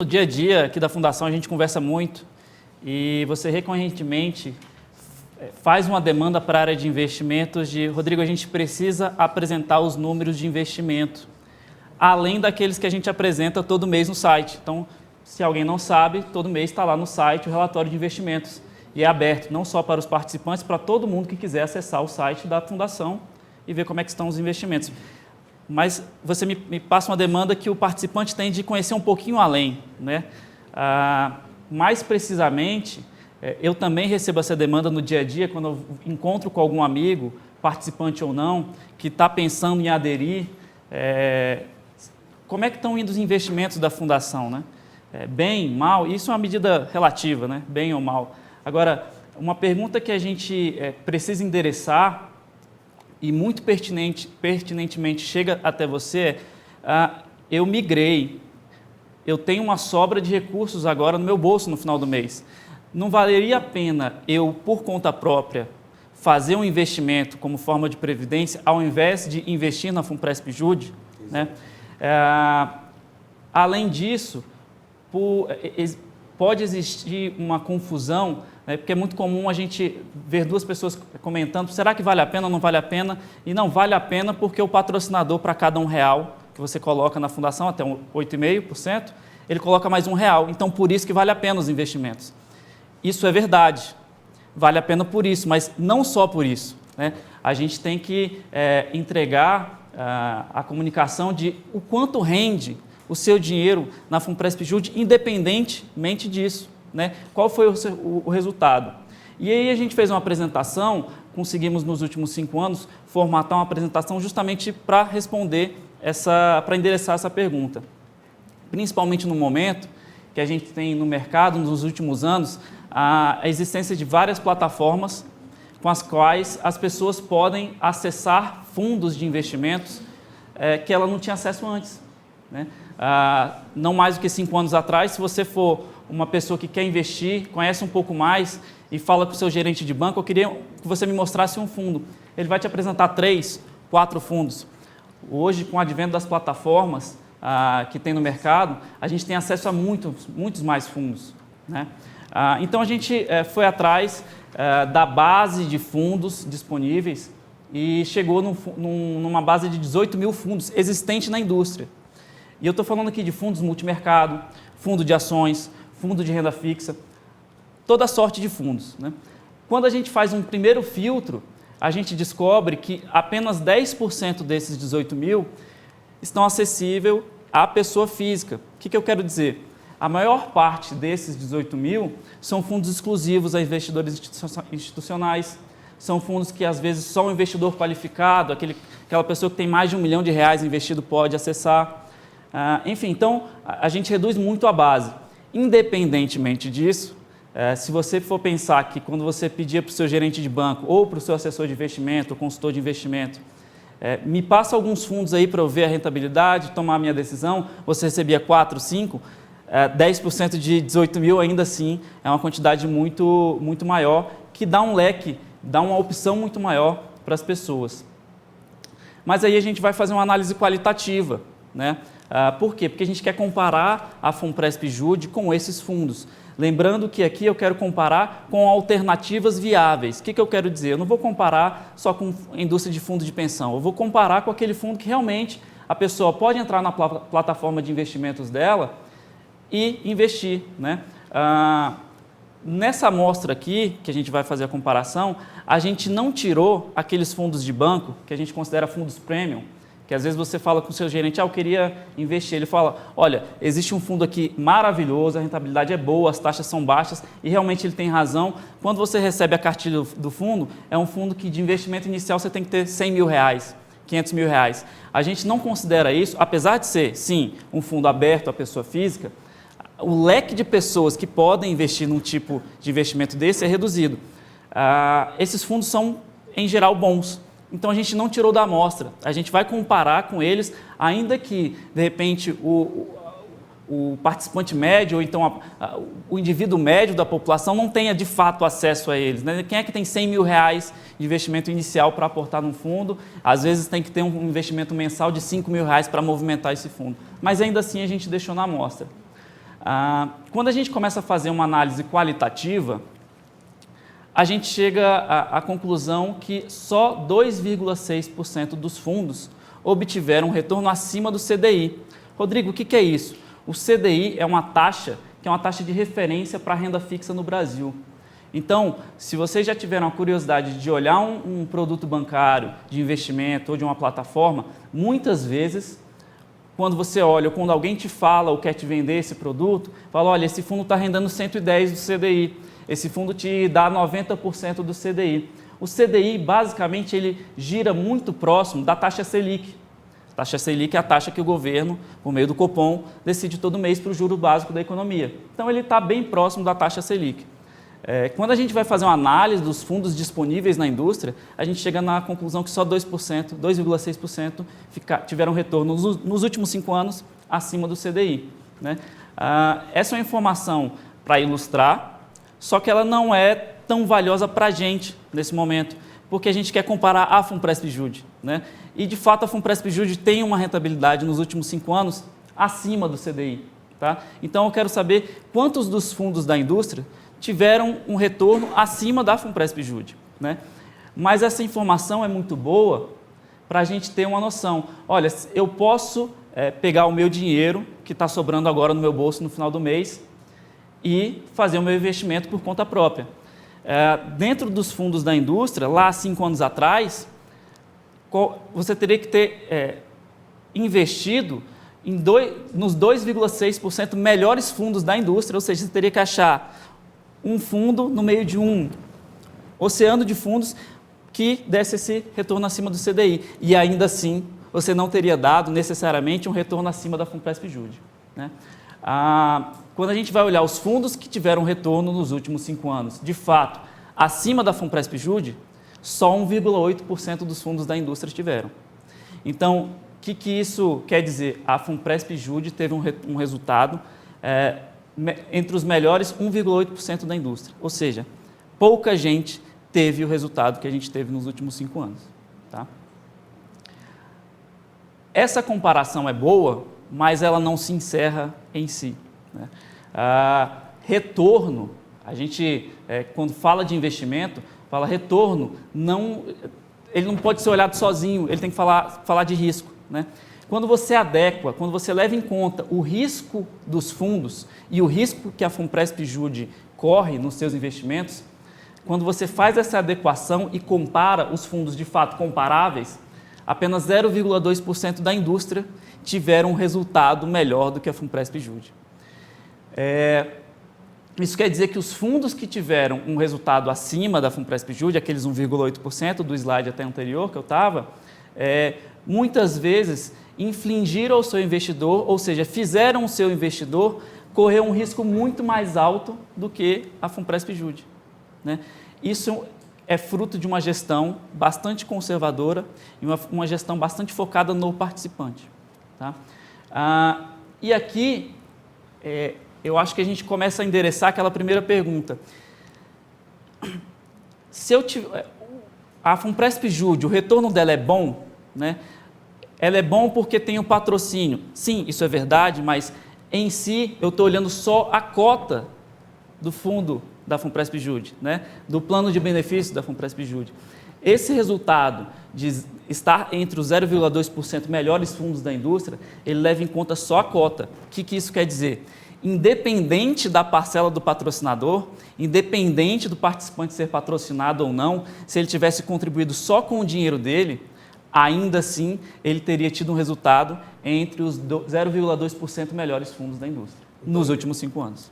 No dia a dia aqui da Fundação a gente conversa muito e você recorrentemente faz uma demanda para a área de investimentos de, Rodrigo, a gente precisa apresentar os números de investimento, além daqueles que a gente apresenta todo mês no site. Então, se alguém não sabe, todo mês está lá no site o relatório de investimentos e é aberto não só para os participantes, para todo mundo que quiser acessar o site da Fundação e ver como é que estão os investimentos. Mas você me passa uma demanda que o participante tem de conhecer um pouquinho além, né? Mais precisamente, eu também recebo essa demanda no dia a dia, quando eu encontro com algum amigo, participante ou não, que está pensando em aderir, como é que estão indo os investimentos da Fundação, né? Bem, mal, isso é uma medida relativa, né? Bem ou mal. Agora, uma pergunta que a gente precisa endereçar e muito pertinentemente chega até você eu migrei, eu tenho uma sobra de recursos agora no meu bolso no final do mês. Não valeria a pena eu, por conta própria, fazer um investimento como forma de previdência, ao invés de investir na Funpresp Jude? Né? Além disso, pode existir uma confusão, né, porque é muito comum a gente ver duas pessoas comentando, será que vale a pena ou não vale a pena? E não vale a pena porque o patrocinador, para cada R$1 que você coloca na fundação, até 8,5%, ele coloca mais R$1. Então, por isso que vale a pena os investimentos. Isso é verdade, vale a pena por isso, mas não só por isso, né? A gente tem que entregar a comunicação de o quanto rende o seu dinheiro na Funpresp Jude, independentemente disso, né? Qual foi o resultado? E aí a gente fez uma apresentação, conseguimos nos últimos 5 anos formatar uma apresentação justamente para responder para endereçar essa pergunta. Principalmente no momento que a gente tem no mercado, nos últimos anos, a existência de várias plataformas com as quais as pessoas podem acessar fundos de investimentos que ela não tinha acesso antes, né? Não mais do que 5 anos atrás, se você for uma pessoa que quer investir, conhece um pouco mais e fala com o seu gerente de banco, eu queria que você me mostrasse um fundo. Ele vai te apresentar 3, 4 fundos. Hoje, com o advento das plataformas que tem no mercado, a gente tem acesso a muitos mais fundos, né? Então, a gente foi atrás da base de fundos disponíveis e chegou numa base de 18 mil fundos existentes na indústria. E eu estou falando aqui de fundos multimercado, fundo de ações, fundo de renda fixa, toda sorte de fundos, né? Quando a gente faz um primeiro filtro, a gente descobre que apenas 10% desses 18 mil estão acessíveis à pessoa física. O que eu quero dizer? A maior parte desses 18 mil são fundos exclusivos a investidores institucionais, são fundos que às vezes só um investidor qualificado, aquela pessoa que tem mais de R$1 milhão investido pode acessar. Enfim, então a gente reduz muito a base. Independentemente disso, se você for pensar que quando você pedia para o seu gerente de banco ou para o seu assessor de investimento, ou consultor de investimento, me passa alguns fundos aí para eu ver a rentabilidade, tomar a minha decisão, você recebia 4, 5, 10% de 18 mil ainda assim é uma quantidade muito, muito maior, que dá um leque, dá uma opção muito maior para as pessoas. Mas aí a gente vai fazer uma análise qualitativa, né? Por quê? Porque a gente quer comparar a Funpresp Jude com esses fundos. Lembrando que aqui eu quero comparar com alternativas viáveis. O que eu quero dizer? Eu não vou comparar só com a indústria de fundo de pensão, eu vou comparar com aquele fundo que realmente a pessoa pode entrar na plataforma de investimentos dela e investir, né? Nessa amostra aqui, que a gente vai fazer a comparação, a gente não tirou aqueles fundos de banco, que a gente considera fundos premium, que às vezes você fala com o seu gerente, eu queria investir, ele fala, olha, existe um fundo aqui maravilhoso, a rentabilidade é boa, as taxas são baixas, e realmente ele tem razão. Quando você recebe a cartilha do fundo, é um fundo que de investimento inicial você tem que ter R$100 mil, R$500 mil. A gente não considera isso, apesar de ser, sim, um fundo aberto à pessoa física, o leque de pessoas que podem investir num tipo de investimento desse é reduzido. Esses fundos são, em geral, bons. Então, a gente não tirou da amostra. A gente vai comparar com eles, ainda que, de repente, o participante médio, ou então o indivíduo médio da população não tenha, de fato, acesso a eles, né? Quem é que tem R$100 mil de investimento inicial para aportar num fundo? Às vezes tem que ter um investimento mensal de R$5 mil para movimentar esse fundo. Mas, ainda assim, a gente deixou na amostra. Quando a gente começa a fazer uma análise qualitativa, a gente chega à conclusão que só 2,6% dos fundos obtiveram um retorno acima do CDI. Rodrigo, o que é isso? O CDI é uma taxa que é uma taxa de referência para a renda fixa no Brasil. Então, se vocês já tiveram a curiosidade de olhar um produto bancário de investimento ou de uma plataforma, muitas vezes, quando você olha, ou quando alguém te fala ou quer te vender esse produto, fala, olha, esse fundo está rendendo 110 do CDI, esse fundo te dá 90% do CDI. O CDI, basicamente, ele gira muito próximo da taxa Selic. A taxa Selic é a taxa que o governo, por meio do Copom, decide todo mês para o juro básico da economia. Então, ele está bem próximo da taxa Selic. Quando a gente vai fazer uma análise dos fundos disponíveis na indústria, a gente chega na conclusão que só 2%, 2,6% tiveram retorno nos últimos 5 anos acima do CDI. Né? Essa é uma informação para ilustrar, só que ela não é tão valiosa para a gente nesse momento, porque a gente quer comparar a Funpresp-Jude. Né? E, de fato, a Funpresp-Jude tem uma rentabilidade nos últimos 5 anos acima do CDI. Tá? Então, eu quero saber quantos dos fundos da indústria tiveram um retorno acima da Funpresp-Jude. Né? Mas essa informação é muito boa para a gente ter uma noção. Olha, eu posso pegar o meu dinheiro, que está sobrando agora no meu bolso no final do mês, e fazer o meu investimento por conta própria. Dentro dos fundos da indústria, lá 5 anos atrás, você teria que ter investido nos 2,6% melhores fundos da indústria, ou seja, você teria que achar um fundo no meio de um oceano de fundos que desse esse retorno acima do CDI. E ainda assim, você não teria dado necessariamente um retorno acima da Funpresp-Jude. Né? Quando a gente vai olhar os fundos que tiveram retorno nos últimos 5 anos, de fato, acima da Funpresp-Jude, só 1,8% dos fundos da indústria tiveram. Então, o que isso quer dizer? A Funpresp-Jude teve um resultado entre os melhores 1,8% da indústria. Ou seja, pouca gente teve o resultado que a gente teve nos últimos 5 anos. Tá? Essa comparação é boa, mas ela não se encerra em si. Né? Retorno, a gente, quando fala de investimento, fala retorno, ele não pode ser olhado sozinho, ele tem que falar de risco. Né? Quando você adequa, quando você leva em conta o risco dos fundos e o risco que a Funpresp-Jude corre nos seus investimentos, quando você faz essa adequação e compara os fundos de fato comparáveis, apenas 0,2% da indústria tiveram um resultado melhor do que a Funpresp-Jude. Isso quer dizer que os fundos que tiveram um resultado acima da Funpresp-Jude, aqueles 1,8% do slide até anterior que eu estava, muitas vezes infligiram ao seu investidor, ou seja, fizeram o seu investidor correr um risco muito mais alto do que a Funpresp-Jude. Né? Isso é fruto de uma gestão bastante conservadora e uma gestão bastante focada no participante. Tá? E aqui, eu acho que a gente começa a endereçar aquela primeira pergunta. A Funpresp-Jude, o retorno dela é bom? Né? Ela é bom porque tem o patrocínio. Sim, isso é verdade, mas em si eu estou olhando só a cota do fundo da Funpresp-Jude, né? Do plano de benefícios da Funpresp-Jude. Esse resultado de estar entre os 0,2% melhores fundos da indústria, ele leva em conta só a cota. O que isso quer dizer? Independente da parcela do patrocinador, independente do participante ser patrocinado ou não, se ele tivesse contribuído só com o dinheiro dele, ainda assim ele teria tido um resultado entre os 0,2% melhores fundos da indústria nos últimos 5 anos.